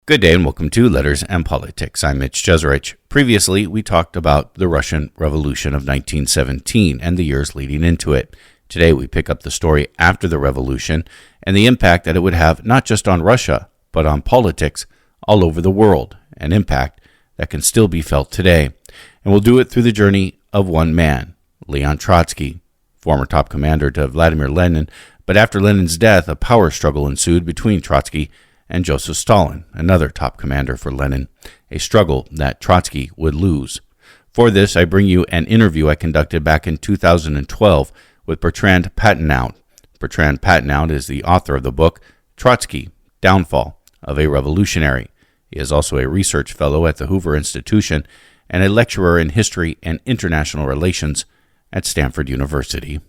Good day and welcome to Letters and Politics. I'm Mitch Jeserich. Previously, we talked about the Russian Revolution of 1917 and the years leading into it. Today, we pick up the story after the revolution and the impact that it would have not just on Russia, but on politics all over the world, an impact that can still be felt today. And we'll do it through the journey of one man, Leon Trotsky, former top commander to Vladimir Lenin, but after Lenin's death, a power struggle ensued between Trotsky and Joseph Stalin, another top commander for Lenin, a struggle that Trotsky would lose. For this, I bring you an interview I conducted back in 2012 with Bertrand Patenaude. Bertrand Patenaude is the author of the book Trotsky, Downfall of a Revolutionary. He is also a research fellow at the Hoover Institution and a lecturer in history and international relations at Stanford University.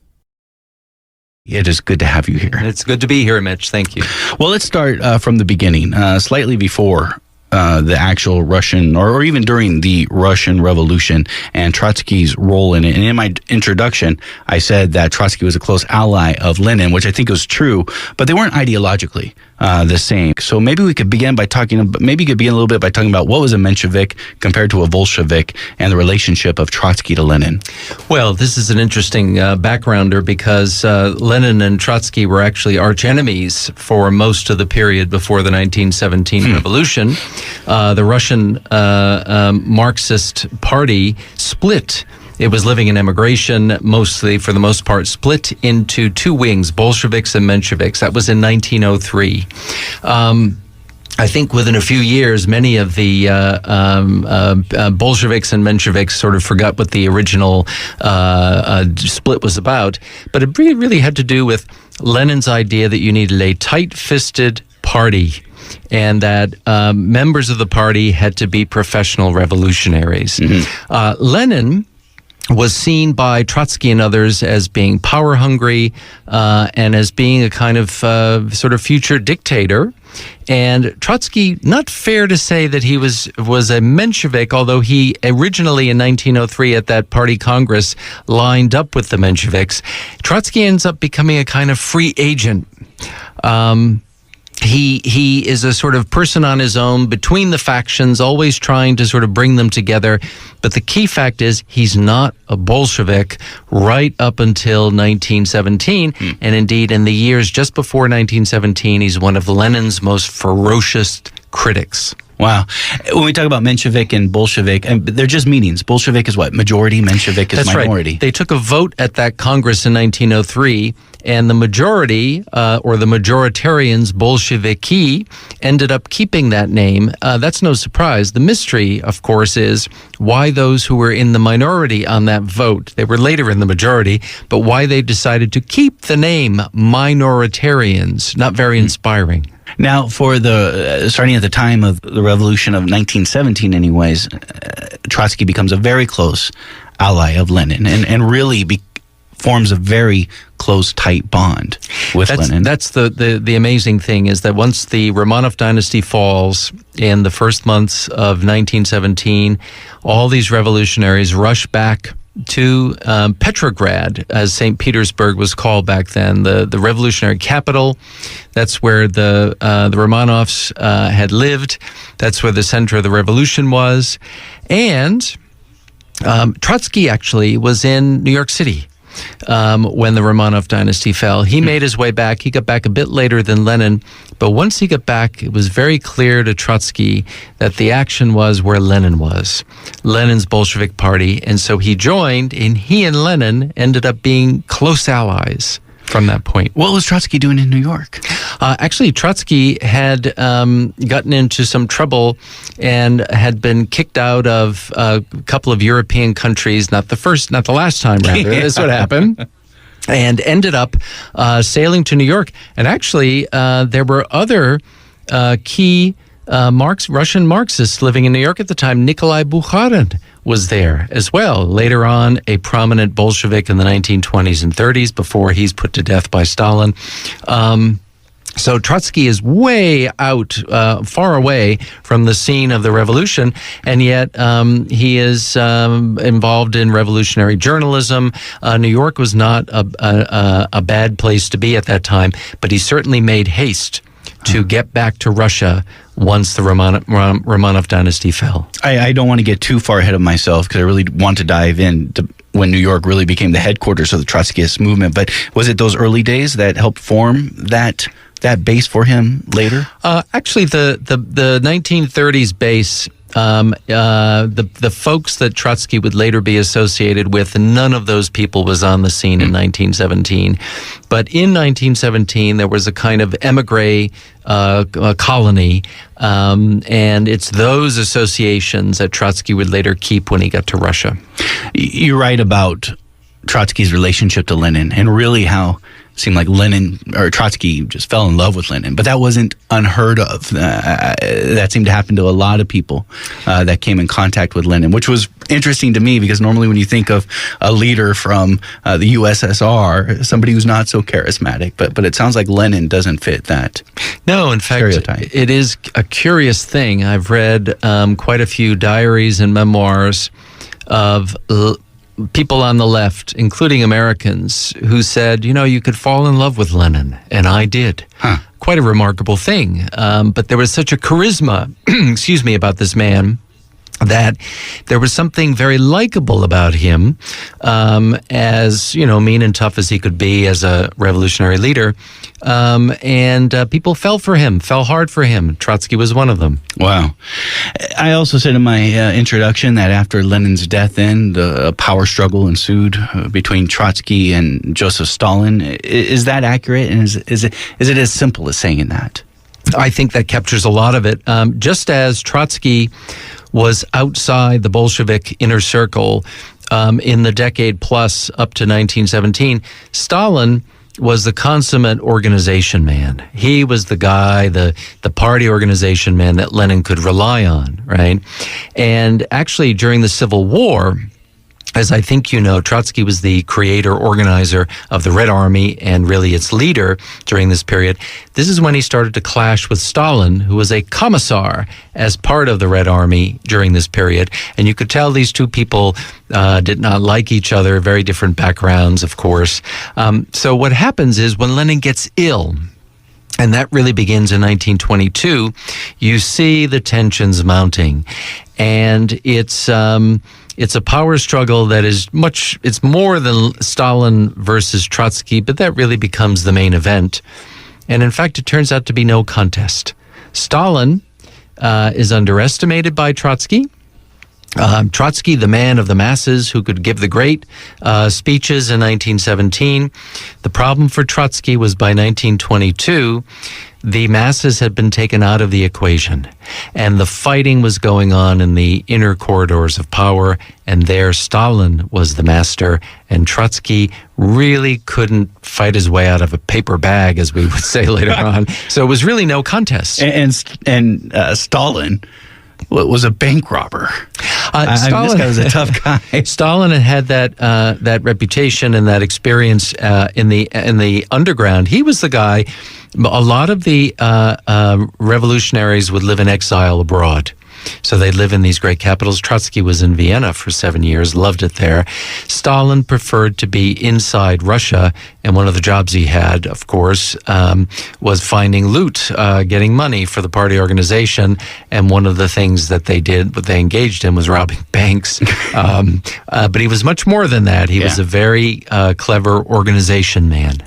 It is good to have you here. It's good to be here, Mitch. Thank you. Well, let's start from the beginning, slightly before the actual Russian, or even during the Russian Revolution and Trotsky's role in it. And in my introduction, I said that Trotsky was a close ally of Lenin, which I think was true, but they weren't ideologically the same. So maybe we could begin by talking about, what was a Menshevik compared to a Bolshevik and the relationship of Trotsky to Lenin. Well, this is an interesting backgrounder because Lenin and Trotsky were actually arch enemies for most of the period before the 1917 revolution. The Russian Marxist Party split. It was living in emigration, mostly, for the most part, split into two wings, Bolsheviks and Mensheviks. That was in 1903. I think within a few years, many of the Bolsheviks and Mensheviks sort of forgot what the original split was about. But it really had to do with Lenin's idea that you needed a tight-fisted party and that members of the party had to be professional revolutionaries. Mm-hmm. Lenin was seen by Trotsky and others as being power hungry and as being a kind of sort of future dictator. And Trotsky, not fair to say that he was a Menshevik, although he originally in 1903 at that party congress lined up with the Mensheviks. Trotsky ends up becoming a kind of free agent. He is a sort of person on his own between the factions, always trying to sort of bring them together. But the key fact is he's not a Bolshevik right up until 1917. And indeed, in the years just before 1917, he's one of Lenin's most ferocious critics. Wow. When we talk about Menshevik and Bolshevik, they're just meanings. Bolshevik is what? Majority. Menshevik is minority. Right. They took a vote at that Congress in 1903, and the majority, or the majoritarians, Bolsheviki, ended up keeping that name. That's no surprise. The mystery, of course, is why those who were in the minority on that vote, they were later in the majority, but why they decided to keep the name minoritarians. Not very inspiring. Now, for starting at the time of the revolution of 1917 anyways, Trotsky becomes a very close ally of Lenin and really forms a very close, tight bond with Lenin. That's the amazing thing, is that once the Romanov dynasty falls in the first months of 1917, all these revolutionaries rush back to Petrograd, as St. Petersburg was called back then, the revolutionary capital. That's where the Romanovs had lived. That's where the center of the revolution was. And Trotsky actually was in New York City when the Romanov dynasty fell. He made his way back. He got back a bit later than Lenin. But once he got back, it was very clear to Trotsky that the action was where Lenin was, Lenin's Bolshevik Party. And so he joined, and he and Lenin ended up being close allies from that point. What was Trotsky doing in New York? Actually, Trotsky had gotten into some trouble and had been kicked out of a couple of European countries, not the last time, rather. That's what happened. And ended up sailing to New York. And actually, there were other key Russian Marxists living in New York at the time. Nikolai Bukharin was there as well. Later on, a prominent Bolshevik in the 1920s and 30s before he's put to death by Stalin. So Trotsky is way out, far away from the scene of the revolution, and yet he is involved in revolutionary journalism. New York was not a bad place to be at that time, but he certainly made haste to get back to Russia once the Romanov dynasty fell. I don't want to get too far ahead of myself because I really want to dive in to when New York really became the headquarters of the Trotskyist movement. But was it those early days that helped form that base for him later? Actually, the 1930s base, the folks that Trotsky would later be associated with, none of those people was on the scene in 1917. But in 1917, there was a kind of emigre colony, and it's those associations that Trotsky would later keep when he got to Russia. You write about Trotsky's relationship to Lenin and really how it seemed like Lenin or Trotsky just fell in love with Lenin, but that wasn't unheard of. That seemed to happen to a lot of people that came in contact with Lenin, which was interesting to me because normally when you think of a leader from the USSR, somebody who's not so charismatic, but it sounds like Lenin doesn't fit that. No, in fact, stereotype. It is a curious thing. I've read quite a few diaries and memoirs of people on the left, including Americans, who said, you could fall in love with Lenin, and I did. Quite a remarkable thing. But there was such a charisma, about this man that there was something very likable about him, as, mean and tough as he could be as a revolutionary leader. And people fell hard for him. Trotsky was one of them. Wow. I also said in my introduction that after Lenin's death, a power struggle ensued between Trotsky and Joseph Stalin. Is that accurate? And is it as simple as saying that? I think that captures a lot of it. Just as Trotsky was outside the Bolshevik inner circle in the decade plus up to 1917, Stalin was the consummate organization man. He was the guy, the party organization man that Lenin could rely on, right? And actually, during the Civil War, as I think you know, Trotsky was the creator, organizer of the Red Army and really its leader during this period. This is when he started to clash with Stalin, who was a commissar as part of the Red Army during this period. And you could tell these two people did not like each other, very different backgrounds, of course. So what happens is when Lenin gets ill, and that really begins in 1922, you see the tensions mounting. And it's a power struggle that is it's more than Stalin versus Trotsky, but that really becomes the main event. And in fact, it turns out to be no contest. Stalin is underestimated by Trotsky. Trotsky, the man of the masses who could give the great speeches in 1917. The problem for Trotsky was by 1922, the masses had been taken out of the equation, and the fighting was going on in the inner corridors of power, and there Stalin was the master, and Trotsky really couldn't fight his way out of a paper bag, as we would say later on. So it was really no contest. And Stalin was a bank robber. Stalin, this guy was a tough guy. Stalin had that reputation and that experience in the underground. He was the guy. A lot of the revolutionaries would live in exile abroad. So they'd live in these great capitals. Trotsky was in Vienna for 7 years, loved it there. Stalin preferred to be inside Russia, and one of the jobs he had, of course, was finding loot, getting money for the party organization. And one of the things that they did, what they engaged in, was robbing banks. But he was much more than that. He was a very clever organization man.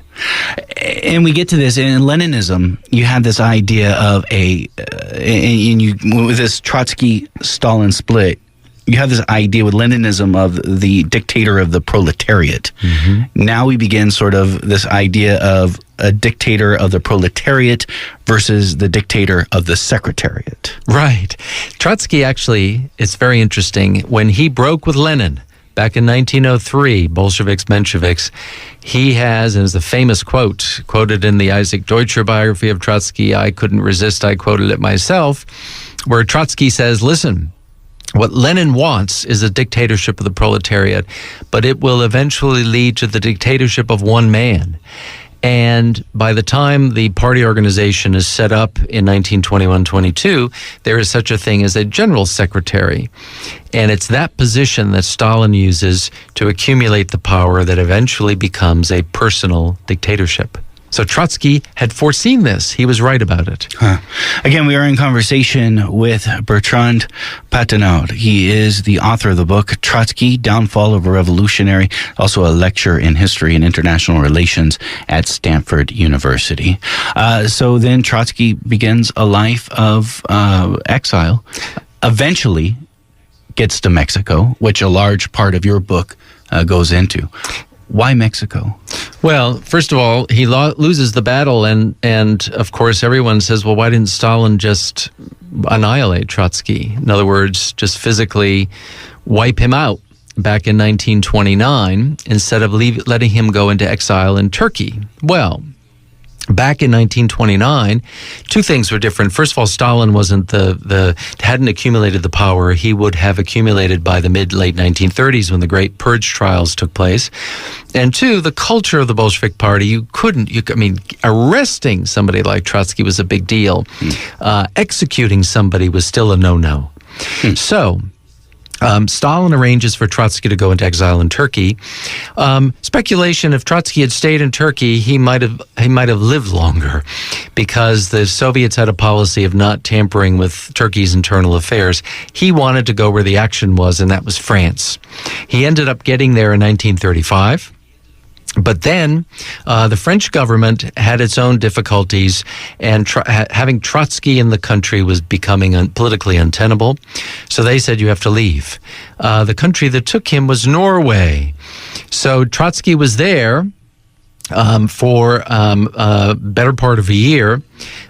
And we get to this in Leninism. You have this idea of with this Trotsky-Stalin split, you have this idea with Leninism of the dictator of the proletariat. Mm-hmm. Now we begin sort of this idea of a dictator of the proletariat versus the dictator of the secretariat. Right. Trotsky actually, it's very interesting. When he broke with Lenin, back in 1903, Bolsheviks, Mensheviks, he has, and it's a famous quote, quoted in the Isaac Deutscher biography of Trotsky, I couldn't resist, I quoted it myself, where Trotsky says, listen, what Lenin wants is a dictatorship of the proletariat, but it will eventually lead to the dictatorship of one man. And by the time the party organization is set up in 1921-22, there is such a thing as a general secretary. And it's that position that Stalin uses to accumulate the power that eventually becomes a personal dictatorship. So Trotsky had foreseen this. He was right about it. Again, we are in conversation with Bertrand Patenaude. He is the author of the book, Trotsky, Downfall of a Revolutionary, also a lecturer in history and international relations at Stanford University. So then Trotsky begins a life of exile, eventually gets to Mexico, which a large part of your book goes into. Why Mexico? Well, first of all, he loses the battle, and of course everyone says, well, why didn't Stalin just annihilate Trotsky? In other words, just physically wipe him out back in 1929 instead of letting him go into exile in Turkey. Well, back in 1929, two things were different. First of all, Stalin hadn't accumulated the power he would have accumulated by the late 1930s when the Great Purge trials took place. And two, the culture of the Bolshevik Party, arresting somebody like Trotsky was a big deal. Executing somebody was still a no-no. So Stalin arranges for Trotsky to go into exile in Turkey. Speculation: if Trotsky had stayed in Turkey, he might have lived longer, because the Soviets had a policy of not tampering with Turkey's internal affairs. He wanted to go where the action was, and that was France. He ended up getting there in 1935. But then the French government had its own difficulties, and having Trotsky in the country was becoming politically untenable. So they said, you have to leave. The country that took him was Norway. So Trotsky was there for a better part of a year.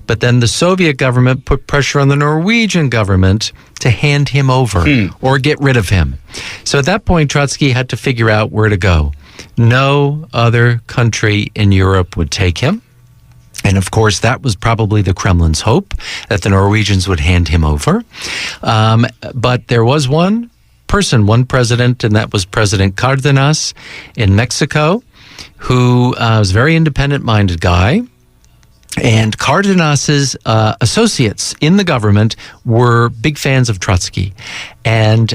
But then the Soviet government put pressure on the Norwegian government to hand him over or get rid of him. So at that point, Trotsky had to figure out where to go. No other country in Europe would take him. And of course, that was probably the Kremlin's hope, that the Norwegians would hand him over. But there was one president, and that was President Cardenas in Mexico, who was a very independent-minded guy. And Cardenas's associates in the government were big fans of Trotsky. And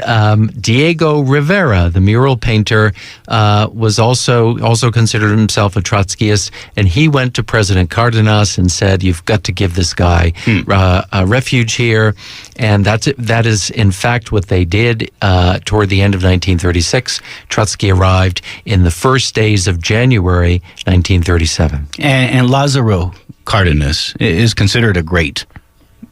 Diego Rivera, the mural painter, was also considered himself a Trotskyist. And he went to President Cardenas and said, you've got to give this guy a refuge here. And that is, in fact, what they did toward the end of 1936. Trotsky arrived in the first days of January 1937. And Lázaro Cárdenas is considered a great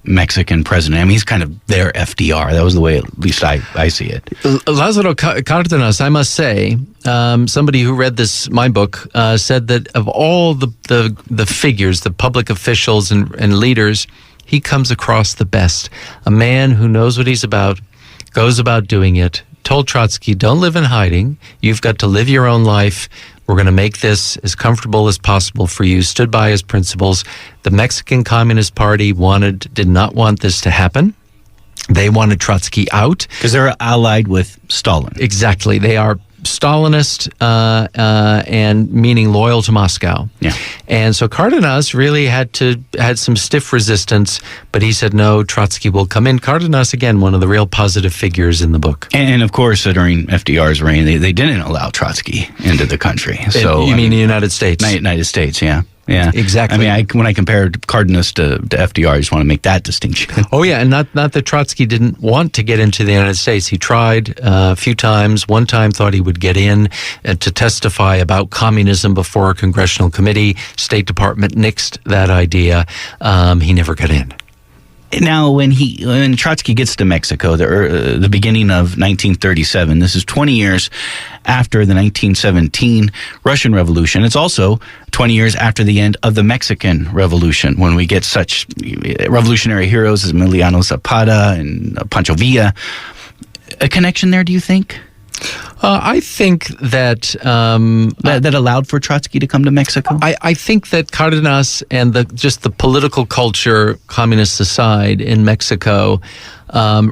Mexican president. I mean, he's kind of their FDR. That was the way, at least I see it. Lázaro Cárdenas, I must say, somebody who read my book, said that of all the figures, the public officials and leaders, he comes across the best. A man who knows what he's about, goes about doing it, told Trotsky, don't live in hiding. You've got to live your own life. We're going to make this as comfortable as possible for you, stood by his principles. The Mexican Communist Party did not want this to happen. They wanted Trotsky out. Because they're allied with Stalin. Exactly. They are Stalinist and meaning loyal to Moscow. Yeah. And so Cardenas really had some stiff resistance, but he said, no, Trotsky will come in. Cardenas, again, one of the real positive figures in the book. And of course, during FDR's reign, they didn't allow Trotsky into the country. So you mean the United States? United States, yeah. Yeah, exactly. I mean, when I compared Cardenas to FDR, I just want to make that distinction. Oh, yeah, and not that Trotsky didn't want to get into the United States. He tried a few times. One time thought he would get in to testify about communism before a congressional committee. State Department nixed that idea. He never got in. Now, when Trotsky gets to Mexico, the beginning of 1937, this is 20 years after the 1917 Russian Revolution. It's also 20 years after the end of the Mexican Revolution, when we get such revolutionary heroes as Emiliano Zapata and Pancho Villa. A connection there, do you think? I think that that allowed for Trotsky to come to Mexico. I think that Cardenas and just the political culture, communists aside, in Mexico,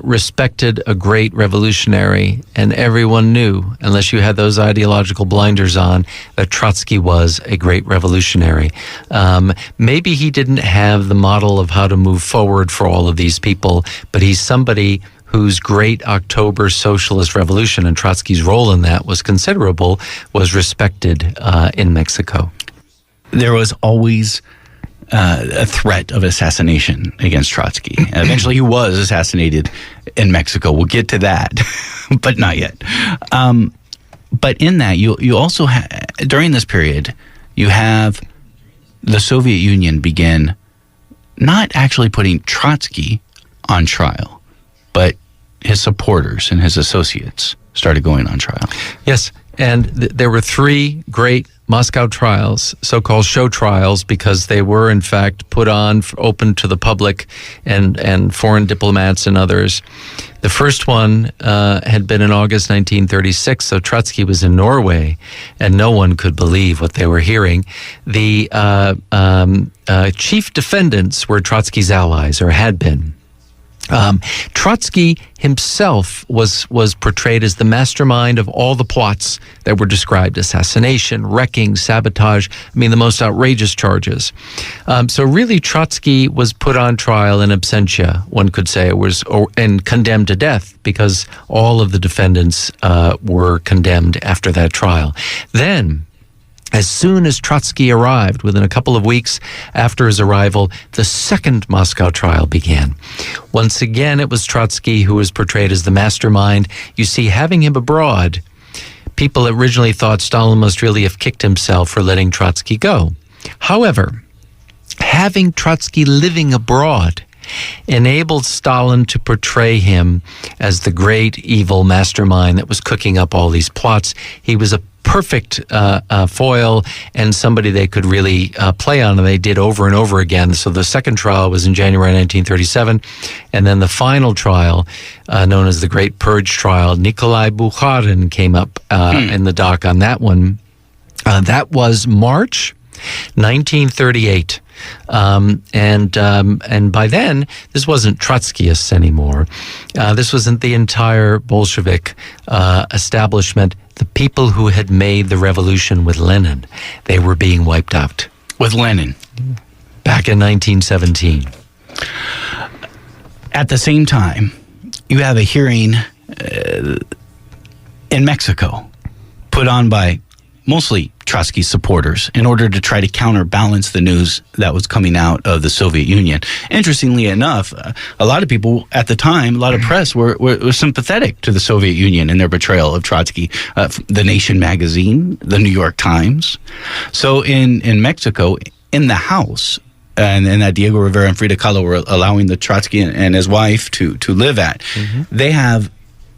respected a great revolutionary, and everyone knew, unless you had those ideological blinders on, that Trotsky was a great revolutionary. Maybe he didn't have the model of how to move forward for all of these people, but he's somebody whose great October socialist revolution, and Trotsky's role in that was considerable, was respected in Mexico. there was always a threat of assassination against Trotsky. Eventually, he was assassinated in Mexico. We'll get to that, but not yet. But in that, you also during this period, you have the Soviet Union begin not actually putting Trotsky on trial, but his supporters and his associates started going on trial. Yes, and there were three great Moscow trials, so-called show trials, because they were in fact put on, open to the public and foreign diplomats and others. The first one had been in August 1936, so Trotsky was in Norway, and no one could believe what they were hearing. The chief defendants were Trotsky's allies, or had been. Trotsky himself was portrayed as the mastermind of all the plots that were described: assassination, wrecking, sabotage. I mean, the most outrageous charges. So really, Trotsky was put on trial in absentia, one could say, and condemned to death, because all of the defendants were condemned after that trial. Then, as soon as Trotsky arrived, within a couple of weeks after his arrival, the second Moscow trial began. Once again, it was Trotsky who was portrayed as the mastermind. You see, having him abroad, people originally thought Stalin must really have kicked himself for letting Trotsky go. However, having Trotsky living abroad enabled Stalin to portray him as the great evil mastermind that was cooking up all these plots. He was a perfect foil and somebody they could really play on, and they did over and over again. So the second trial was in January 1937, and then the final trial, known as the Great Purge Trial, Nikolai Bukharin came up in the dock on that one. That was March 1938. And by then, this wasn't Trotskyists anymore. This wasn't the entire Bolshevik establishment. The people who had made the revolution with Lenin, they were being wiped out. With Lenin? Back in 1917. At the same time, you have a hearing in Mexico put on by mostly Trotsky supporters in order to try to counterbalance the news that was coming out of the Soviet Union. Interestingly enough, a lot of people at the time, a lot of press were sympathetic to the Soviet Union in their portrayal of Trotsky. The Nation magazine, the New York Times. So in Mexico, in the House, and that Diego Rivera and Frida Kahlo were allowing the Trotsky and his wife to live at, they have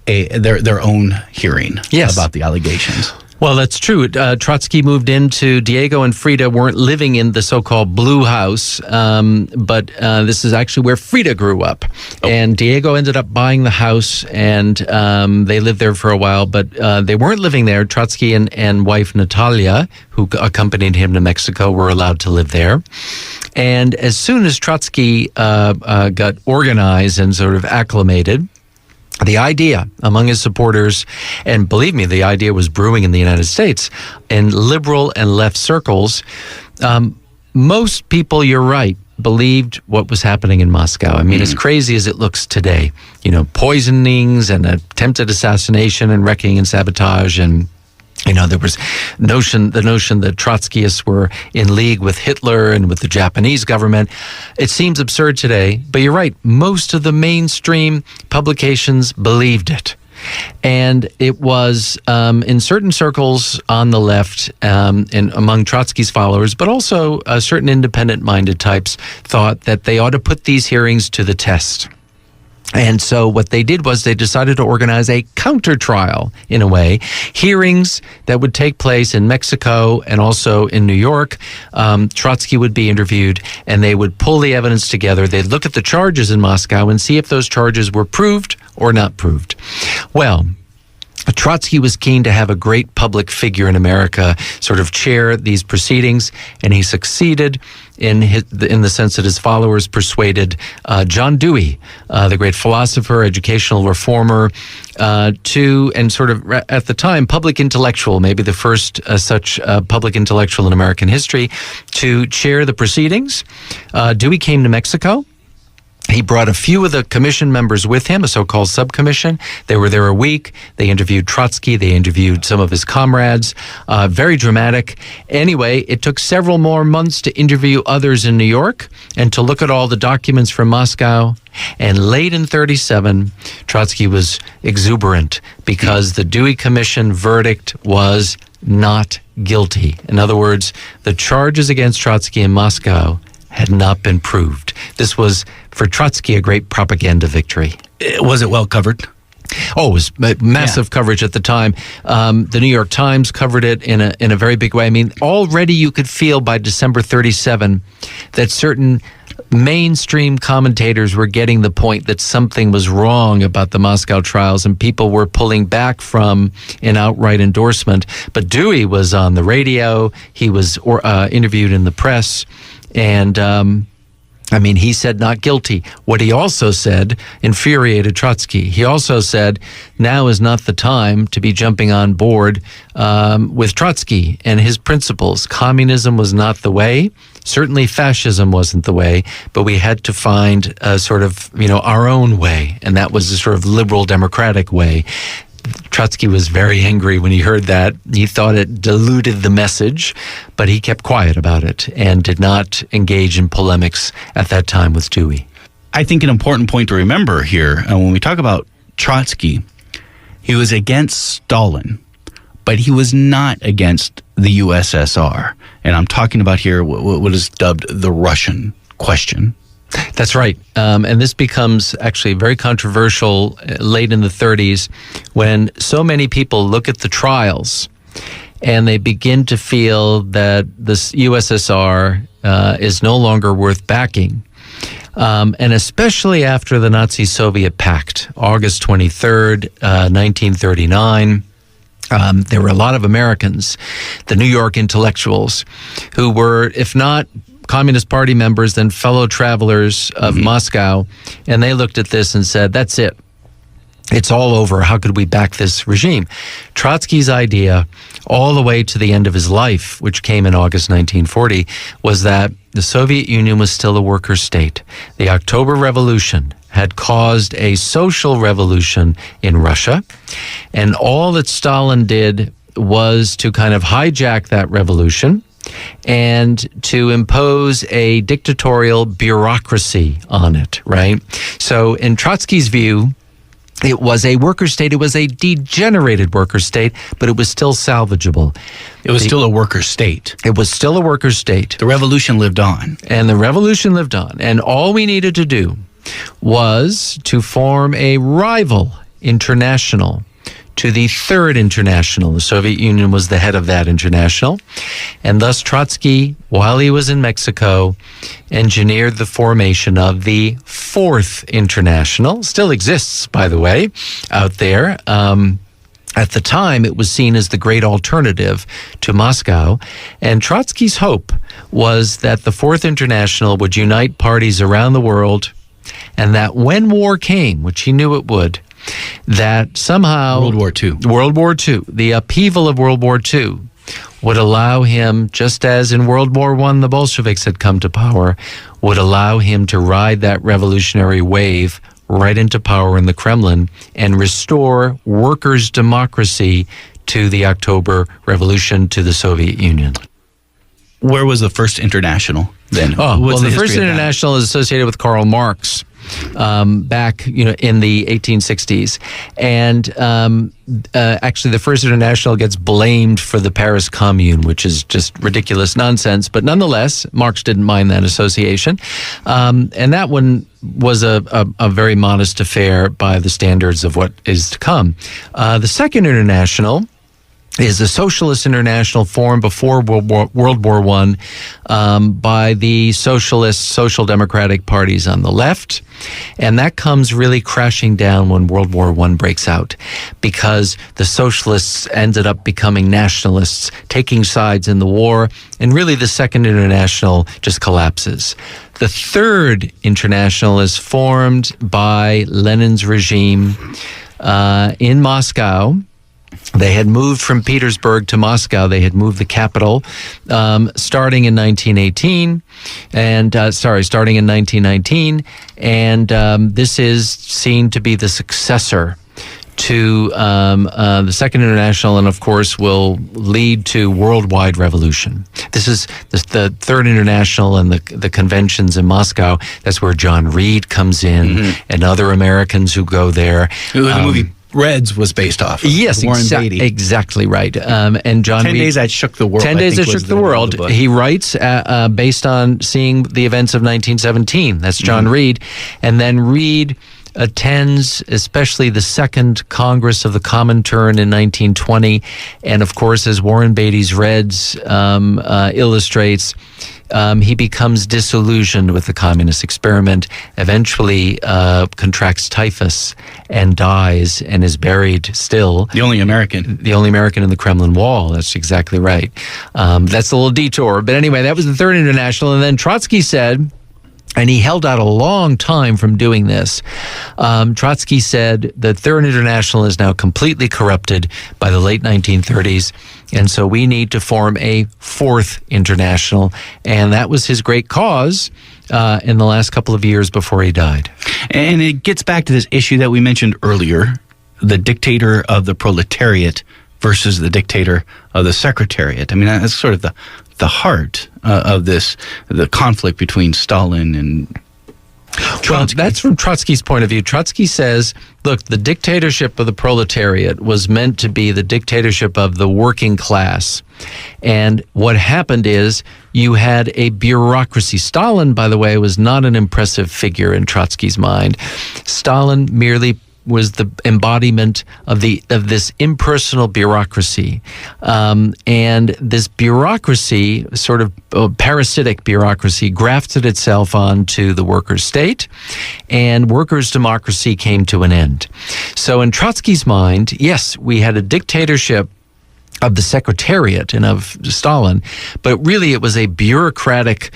their own hearing about the allegations. Well, that's true. Trotsky moved into, Diego and Frida weren't living in the so-called Blue House, but this is actually where Frida grew up. Oh. And Diego ended up buying the house, and they lived there for a while, but they weren't living there. Trotsky and wife Natalia, who accompanied him to Mexico, were allowed to live there. And as soon as Trotsky got organized and sort of acclimated, the idea among his supporters, and believe me, the idea was brewing in the United States, in liberal and left circles, most people, you're right, believed what was happening in Moscow. I mean, as crazy as it looks today, poisonings and attempted assassination and wrecking and sabotage, and there was the notion that Trotskyists were in league with Hitler and with the Japanese government. It seems absurd today, but you're right. Most of the mainstream publications believed it. And it was in certain circles on the left and among Trotsky's followers, but also certain independent-minded types thought that they ought to put these hearings to the test. And so what they did was they decided to organize a counter-trial, in a way, hearings that would take place in Mexico and also in New York. Trotsky would be interviewed, and they would pull the evidence together. They'd look at the charges in Moscow and see if those charges were proved or not proved. Well, Trotsky was keen to have a great public figure in America sort of chair these proceedings, and he succeeded in the sense that his followers persuaded John Dewey, the great philosopher, educational reformer, and sort of at the time public intellectual, maybe the first such public intellectual in American history, to chair the proceedings. Dewey came to Mexico. He brought a few of the commission members with him, a so-called subcommission. They were there a week. They interviewed Trotsky. They interviewed some of his comrades. Very dramatic. Anyway, it took several more months to interview others in New York and to look at all the documents from Moscow. And late in 1937, Trotsky was exuberant because the Dewey Commission verdict was not guilty. In other words, the charges against Trotsky in Moscow had not been proved. This was, for Trotsky, a great propaganda victory. Was it well covered? Oh, it was massive coverage at the time. The New York Times covered it in a very big way. I mean, already you could feel by December 1937 that certain mainstream commentators were getting the point that something was wrong about the Moscow trials, and people were pulling back from an outright endorsement. But Dewey was on the radio. He was interviewed in the press. And, he said not guilty. What he also said infuriated Trotsky. He also said, now is not the time to be jumping on board with Trotsky and his principles. Communism was not the way. Certainly fascism wasn't the way, but we had to find a sort of, our own way. And that was a sort of liberal democratic way. Trotsky was very angry when he heard that. He thought it diluted the message, but he kept quiet about it and did not engage in polemics at that time with Dewey. I think an important point to remember here, when we talk about Trotsky, he was against Stalin, but he was not against the USSR. And I'm talking about here what is dubbed the Russian question. That's right. And this becomes actually very controversial late in the 1930s when so many people look at the trials and they begin to feel that the USSR is no longer worth backing. And especially after the Nazi-Soviet Pact, August 23rd, 1939, there were a lot of Americans, the New York intellectuals, who were, if not Communist Party members, then fellow travelers of Moscow, and they looked at this and said, that's it. It's all over. How could we back this regime? Trotsky's idea, all the way to the end of his life, which came in August 1940, was that the Soviet Union was still a worker state. The October Revolution had caused a social revolution in Russia, and all that Stalin did was to kind of hijack that revolution and to impose a dictatorial bureaucracy on it, right? So in Trotsky's view, it was a worker state. It was a degenerated worker state, but it was still salvageable. It was still a worker state. It was still a worker state. The revolution lived on. And the revolution lived on. And all we needed to do was to form a rival international to the Third International. The Soviet Union was the head of that international. And thus Trotsky, while he was in Mexico, engineered the formation of the Fourth International. Still exists, by the way, out there. At the time, it was seen as the great alternative to Moscow. And Trotsky's hope was that the Fourth International would unite parties around the world, and that when war came, which he knew it would, that somehow World War II, the upheaval of World War II, would allow him, just as in World War I the Bolsheviks had come to power, would allow him to ride that revolutionary wave right into power in the Kremlin and restore workers' democracy to the October Revolution, to the Soviet Union. Where was the First International then? The First International is associated with Karl Marx. Back, in the 1860s. And actually, the First International gets blamed for the Paris Commune, which is just ridiculous nonsense. But nonetheless, Marx didn't mind that association. And that one was a very modest affair by the standards of what is to come. The Second International is a socialist international formed before World War I by the socialist, social democratic parties on the left. And that comes really crashing down when World War I breaks out, because the socialists ended up becoming nationalists, taking sides in the war, and really the Second International just collapses. The Third International is formed by Lenin's regime in Moscow, They had moved from Petersburg to Moscow. They had moved the capital starting in 1918, starting in 1919, and this is seen to be the successor to the Second International, and of course will lead to worldwide revolution. This is the Third International and the conventions in Moscow. That's where John Reed comes in, and other Americans who go there. The movie Reds was based off of. Yes, Warren Beatty. Exactly right. And John 10 Reed, Days That Shook the World. 10 Days That Shook the World. He writes based on seeing the events of 1917. That's John Reed. And then Reed attends especially the Second Congress of the Comintern in 1920. And of course, as Warren Beatty's Reds illustrates, he becomes disillusioned with the communist experiment, eventually contracts typhus and dies and is buried still. The only American. The only American in the Kremlin wall. That's exactly right. That's a little detour. But anyway, that was the Third International. And then Trotsky said, and he held out a long time from doing this. Trotsky said the Third International is now completely corrupted by the late 1930s, and so we need to form a Fourth International. And that was his great cause in the last couple of years before he died. And it gets back to this issue that we mentioned earlier, the dictator of the proletariat versus the dictator of the secretariat. I mean, that's sort of the heart of this, the conflict between Stalin and Trotsky. Well, that's from Trotsky's point of view. Trotsky says, look, the dictatorship of the proletariat was meant to be the dictatorship of the working class. And what happened is you had a bureaucracy. Stalin, by the way, was not an impressive figure in Trotsky's mind. Stalin merely was the embodiment of this impersonal bureaucracy, and this bureaucracy, sort of parasitic bureaucracy, grafted itself onto the workers' state, and workers' democracy came to an end. So, in Trotsky's mind, yes, we had a dictatorship of the Secretariat and of Stalin, but really it was a bureaucratic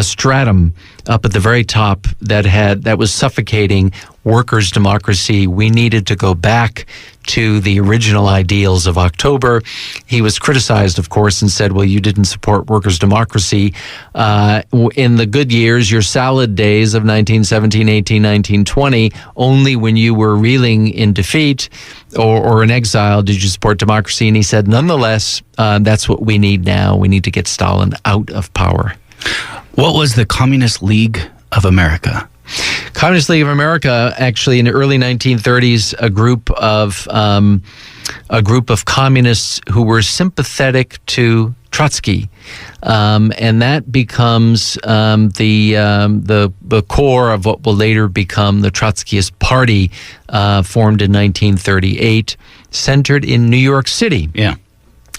stratum up at the very top that was suffocating workers' democracy. We needed to go back to the original ideals of October. He was criticized, of course, and said, well, you didn't support workers' democracy in the good years, your salad days of 1917, 18, 19, 20, only when you were reeling in defeat or in exile did you support democracy. And he said, nonetheless, that's what we need now. We need to get Stalin out of power. What was the Communist League of America? Communist League of America, actually, in the early 1930s, a group of communists who were sympathetic to Trotsky, and that becomes the core of what will later become the Trotskyist Party, formed in 1938, centered in New York City. Yeah.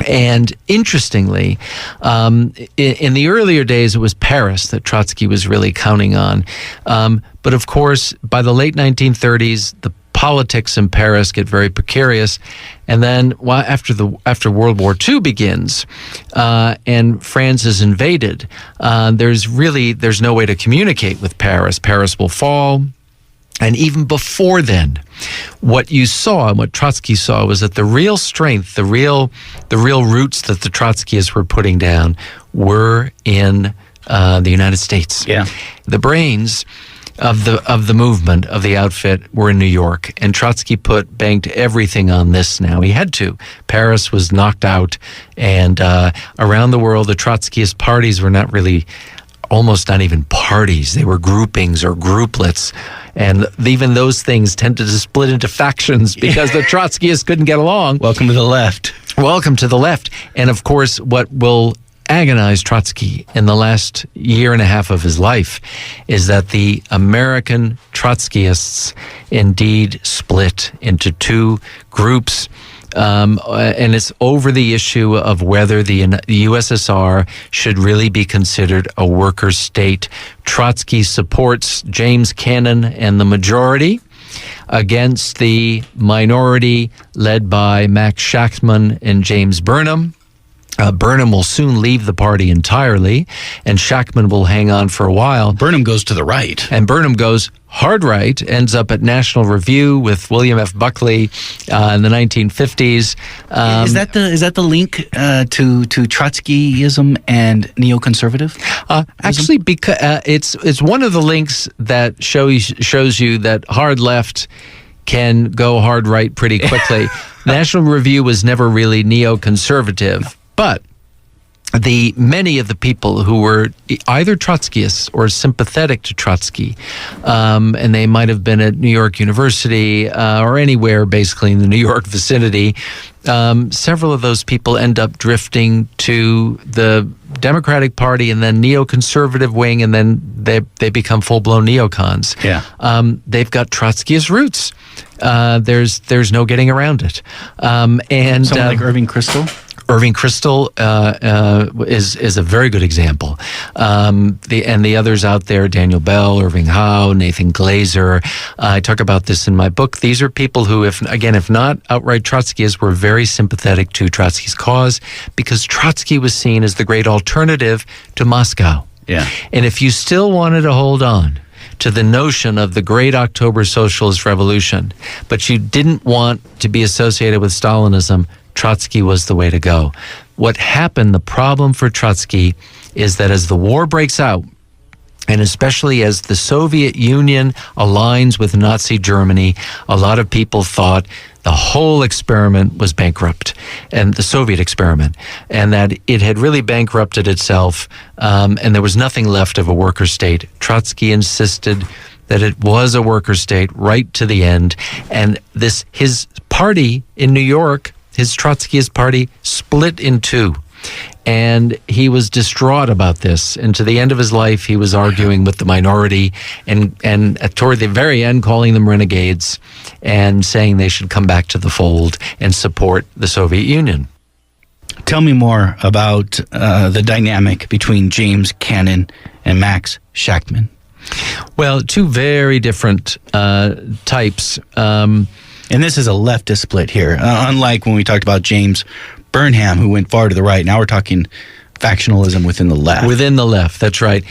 And interestingly, in the earlier days, it was Paris that Trotsky was really counting on. But of course, by the late 1930s, the politics in Paris get very precarious. And then after World War II begins and France is invaded, there's no way to communicate with Paris. Paris will fall. And even before then, what you saw and what Trotsky saw was that the real strength, the real roots that the Trotskyists were putting down were in the United States. Yeah. The brains of the movement, of the outfit, were in New York. And Trotsky banked everything on this now. He had to. Paris was knocked out. And around the world, the Trotskyist parties were almost not even parties. They were groupings or grouplets. And even those things tended to split into factions because the Trotskyists couldn't get along. Welcome to the left. Welcome to the left. And of course, what will agonize Trotsky in the last year and a half of his life is that the American Trotskyists indeed split into two groups. And it's over the issue of whether the USSR should really be considered a worker state. Trotsky supports James Cannon and the majority against the minority led by Max Shachtman and James Burnham. Burnham will soon leave the party entirely, and Shachtman will hang on for a while. Burnham goes to the right. And Burnham goes hard right, ends up at National Review with William F. Buckley in the 1950s. Is that the link to Trotskyism and neoconservative? Actually, because it's one of the links that shows you that hard left can go hard right pretty quickly. National Review was never really neoconservative. But many of the people who were either Trotskyists or sympathetic to Trotsky, and they might have been at New York University or anywhere basically in the New York vicinity, several of those people end up drifting to the Democratic Party and then neoconservative wing, and then they become full-blown neocons. Yeah. They've got Trotskyist roots. There's no getting around it. And someone like Irving Kristol? Irving Kristol is a very good example. The others out there, Daniel Bell, Irving Howe, Nathan Glazer. I talk about this in my book. These are people who, if not outright Trotskyists, were very sympathetic to Trotsky's cause because Trotsky was seen as the great alternative to Moscow. Yeah. And if you still wanted to hold on to the notion of the great October Socialist Revolution, but you didn't want to be associated with Stalinism, Trotsky was the way to go. What happened, the problem for Trotsky, is that as the war breaks out, and especially as the Soviet Union aligns with Nazi Germany, a lot of people thought the whole experiment was bankrupt, and the Soviet experiment, and that it had really bankrupted itself, and there was nothing left of a worker state. Trotsky insisted that it was a worker state right to the end, and his party in New York, his Trotskyist Party, split in two. And he was distraught about this. And to the end of his life, he was arguing with the minority and toward the very end, calling them renegades and saying they should come back to the fold and support the Soviet Union. Tell me more about the dynamic between James Cannon and Max Shachtman. Well, two very different types. And this is a leftist split here, unlike when we talked about James Burnham, who went far to the right. Now we're talking factionalism within the left. Within the left, that's right.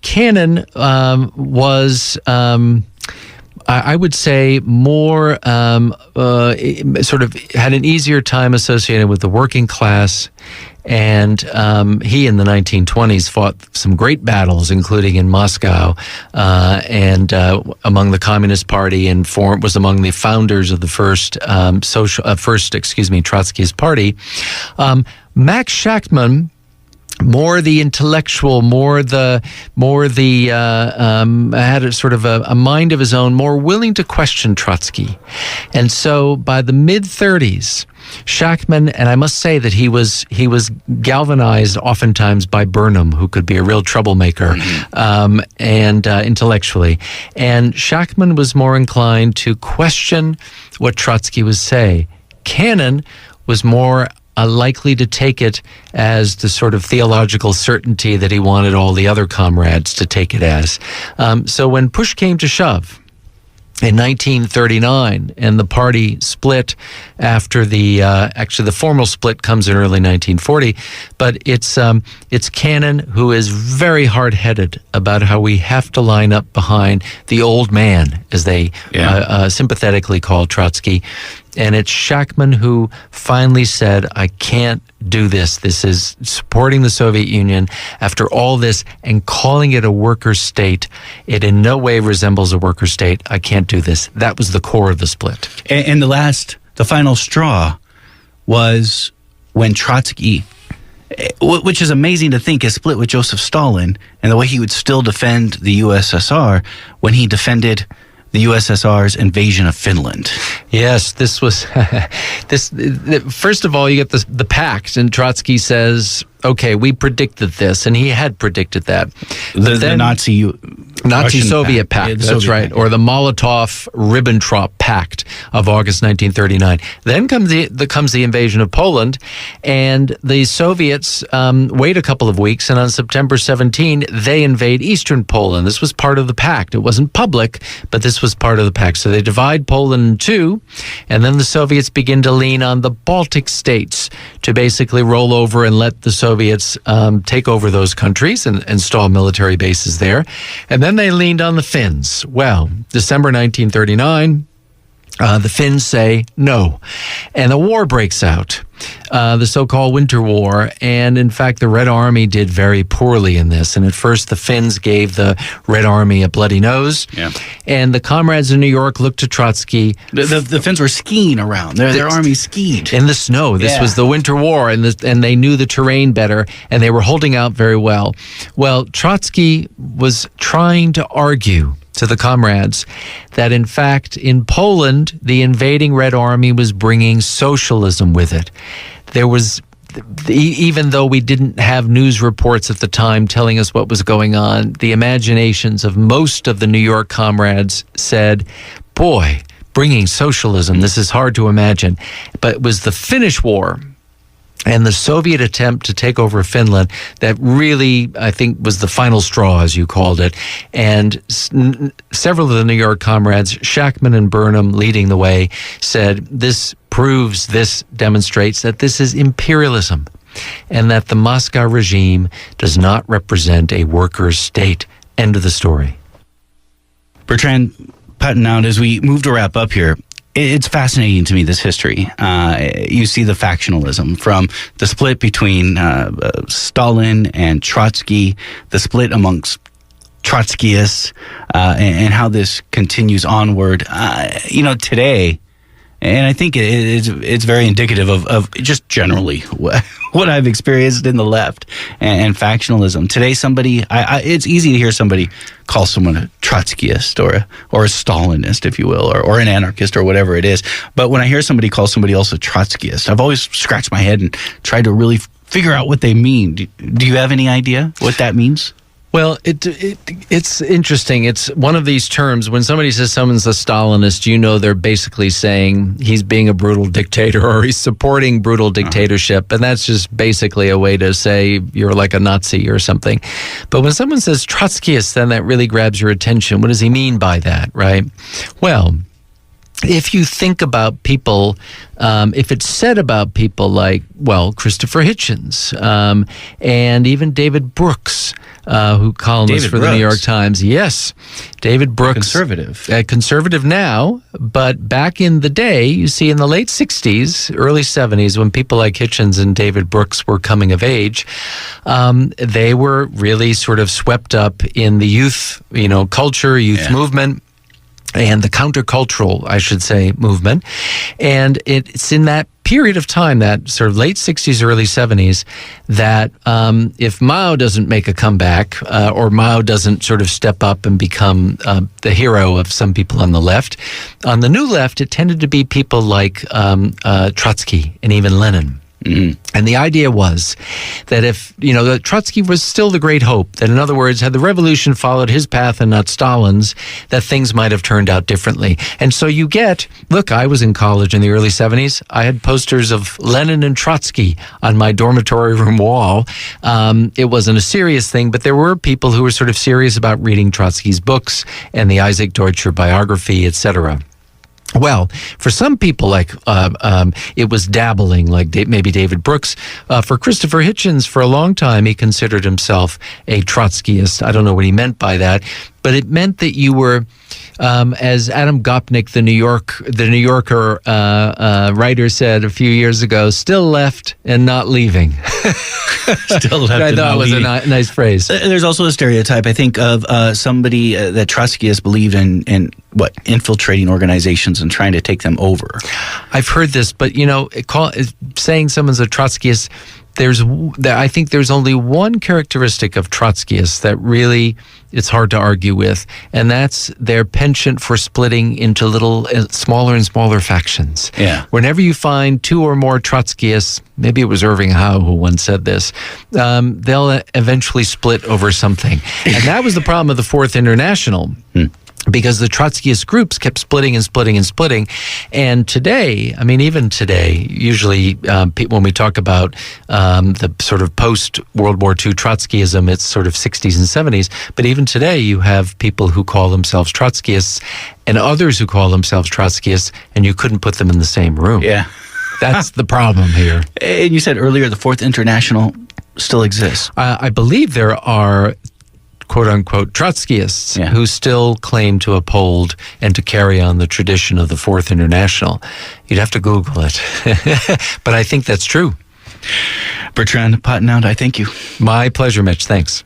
Cannon was, I would say, more sort of had an easier time associated with the working class. And he, in the 1920s, fought some great battles, including in Moscow and among the Communist Party, and was among the founders of the first Trotskyist Party. Max Shachtman, more the intellectual, had a sort of a mind of his own, more willing to question Trotsky. And so by the mid-30s, Shachtman, and I must say that he was galvanized oftentimes by Burnham, who could be a real troublemaker, and intellectually. And Shachtman was more inclined to question what Trotsky would say. Cannon was more likely to take it as the sort of theological certainty that he wanted all the other comrades to take it as. So when push came to shove in 1939, and the party split after actually the formal split comes in early 1940, but it's Cannon who is very hard-headed about how we have to line up behind the old man, as they sympathetically call Trotsky. And it's Shachtman who finally said, I can't do this. This is supporting the Soviet Union after all this and calling it a worker state. It in no way resembles a worker state. I can't do this. That was the core of the split. And the final straw was when Trotsky, which is amazing to think, is split with Joseph Stalin, and the way he would still defend the USSR when he defended the USSR's invasion of Finland. Yes, this was first of all, you get the pact, and Trotsky says, okay, we predicted this, and he had predicted that. The Nazi Soviet Pact, Yeah, the that's Soviet right, Pact. or the Molotov-Ribbentrop Pact of August 1939. Then comes the invasion of Poland, and the Soviets wait a couple of weeks, and on September 17, they invade eastern Poland. This was part of the pact. It wasn't public, but this was part of the pact. So they divide Poland in two, and then the Soviets begin to lean on the Baltic states to basically roll over and let the Soviets take over those countries and install military bases there. And then they leaned on the Finns. Well, December 1939, the Finns say no. And a war breaks out, the so-called Winter War. And in fact, the Red Army did very poorly in this. And at first, the Finns gave the Red Army a bloody nose. Yeah. And the comrades in New York looked to Trotsky. The Finns were skiing around. Their army skied. In the snow. This was the Winter War, and they knew the terrain better, and they were holding out very well. Well, Trotsky was trying to argue to the comrades that, in fact, in Poland, the invading Red Army was bringing socialism with it. There was, even though we didn't have news reports at the time telling us what was going on, the imaginations of most of the New York comrades said, boy, bringing socialism, this is hard to imagine. But it was the Finnish War and the Soviet attempt to take over Finland that really, I think, was the final straw, as you called it. And several of the New York comrades, Shachtman and Burnham leading the way, said this demonstrates that this is imperialism and that the Moscow regime does not represent a workers' state. End of the story. Bertrand, Patenaude, as we move to wrap up here, it's fascinating to me, this history. You see the factionalism from the split between Stalin and Trotsky, the split amongst Trotskyists, and how this continues onward. Today, and I think it's very indicative of just generally what I've experienced in the left and factionalism. Today, it's easy to hear somebody call someone a Trotskyist or a Stalinist, if you will, or an anarchist or whatever it is. But when I hear somebody call somebody else a Trotskyist, I've always scratched my head and tried to really figure out what they mean. Do you have any idea what that means? Well, it's interesting. It's one of these terms. When somebody says someone's a Stalinist, they're basically saying he's being a brutal dictator or he's supporting brutal dictatorship. And that's just basically a way to say you're like a Nazi or something. But when someone says Trotskyist, then that really grabs your attention. What does he mean by that, right? Well, if you think about people, if it's said about people like, Christopher Hitchens, and even David Brooks, who columnist for the New York Times. Yes, David Brooks. Conservative now, but back in the day, you see in the late 60s, early 70s, when people like Hitchens and David Brooks were coming of age, they were really sort of swept up in the youth, culture, youth movement. And the countercultural, I should say, movement. And it's in that period of time, that sort of late 60s, early 70s, that if Mao doesn't make a comeback or Mao doesn't sort of step up and become the hero of some people on the left, on the new left, it tended to be people like Trotsky and even Lenin. Mm-hmm. And the idea was that if, that Trotsky was still the great hope, that in other words, had the revolution followed his path and not Stalin's, that things might have turned out differently. And so I was in college in the early 70s. I had posters of Lenin and Trotsky on my dormitory room wall. It wasn't a serious thing, but there were people who were sort of serious about reading Trotsky's books and the Isaac Deutscher biography, etc. Well, for some people, it was dabbling, like maybe David Brooks. For Christopher Hitchens, for a long time, he considered himself a Trotskyist. I don't know what he meant by that, but it meant that you were, as Adam Gopnik, the New Yorker writer, said a few years ago, still left and not leaving. Still left I and thought not was leaving. a nice phrase. There's also a stereotype, I think, of somebody that Trotskyists believed in infiltrating organizations and trying to take them over. I've heard this, but saying someone's a Trotskyist, I think there's only one characteristic of Trotskyists that really it's hard to argue with, and that's their penchant for splitting into little smaller and smaller factions. Yeah. Whenever you find two or more Trotskyists, maybe it was Irving Howe who once said this, they'll eventually split over something. And that was the problem of the Fourth International. Because the Trotskyist groups kept splitting and splitting and splitting. And today, I mean, even today, usually when we talk about the sort of post-World War II Trotskyism, it's sort of 60s and 70s. But even today, you have people who call themselves Trotskyists and others who call themselves Trotskyists, and you couldn't put them in the same room. Yeah. That's the problem here. And you said earlier the Fourth International still exists. I believe there are quote-unquote Trotskyists who still claim to uphold and to carry on the tradition of the Fourth International. You'd have to Google it. But I think that's true. Bertrand Patenaude, I thank you. My pleasure, Mitch. Thanks.